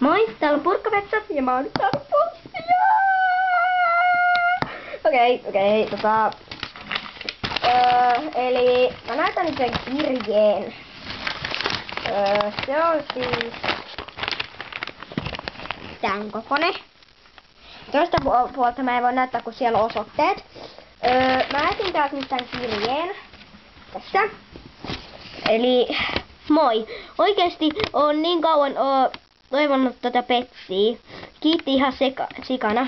Moi, täällä on Purkkapetsa ja mä oon nyt saanut postia. Okei, eli mä näytän nyt sen kirjeen. Se on siis tän kokoinen. Toista puolta mä en voi näyttää, kun siellä on osoitteet. Mä etin täältä nyt tän kirjeen. Tässä. Eli moi. Oikeesti on niin kauan toivonut tätä Petsiä. Kiitti ihan sikana.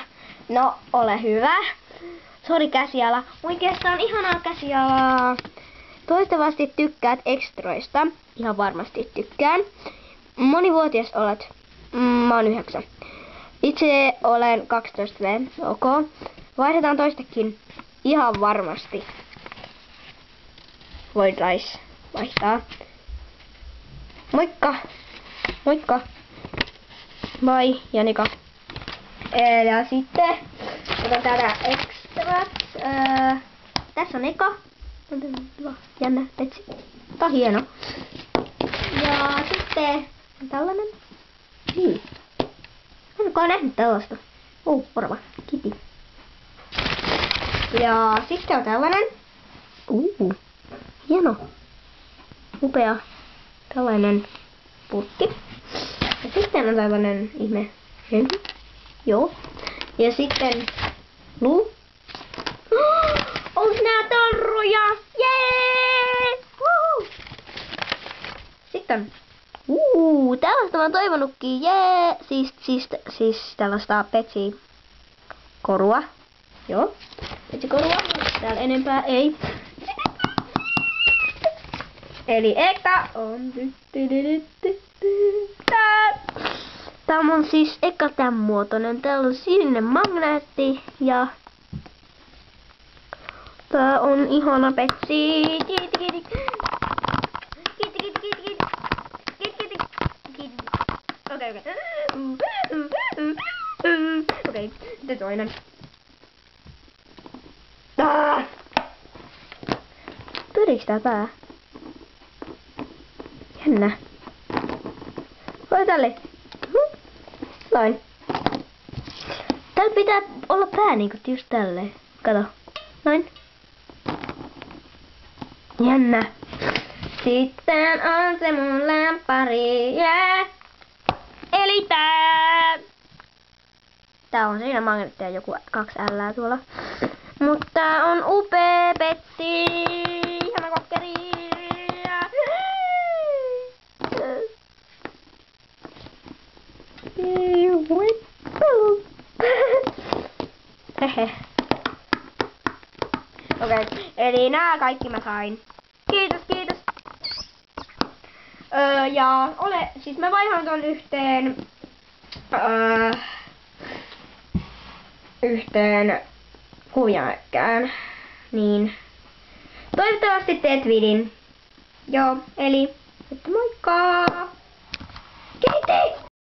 No, ole hyvä. Sori käsiala. Oikeastaan ihanaa käsialaa. Toivottavasti tykkäät ekstroista. Ihan varmasti tykkään. Monivuotias olet? Mä oon 9. Itse olen 12V. Ok. Vaihdetaan toistakin. Ihan varmasti. Voidais vaihtaa. Moikka! Moikka! Moi, Janika. Ja sitten otan täältä ekstrat. Tässä on eka. Jännä petsi. Tää on hieno. Ja sitten tällainen. Niin. Oletko nähnyt tällaista? Orava. Kipi. Ja sitten on tällainen. Hieno. Upea. Tällainen purkki. Ja sitten on tällainen ihme henki. Joo. Ja sitten luu. Onks nää tarroja? Jee! Sitten tällaista mä oon toivonutkin. Jee! Siis tällaista petsikorua. Joo. Petsikorua. Täällä enempää ei. Eli eka on tää on siis eka tämän muotoinen. Täällä on sininen magneetti ja tää on ihana petsi. Okei, sitten toinen. Pyriks tää pää? Jännä. Voi tälle. Noin. Täällä pitää olla pää niinku just tälleen. Kato. Noin. Jännä. Sitten on se mun lämpäri. Yeah. Eli tää. Tää on siinä magneettia joku 2L tuolla. Mutta tää on upea petsi. Ihana kokkeri. Okei, eli nää kaikki mä sain. Kiitos. Siis mä vaihan ton yhteen kuvijääkkään. Niin. Toivottavasti teet vidin. Joo, eli moikka! Kiitos!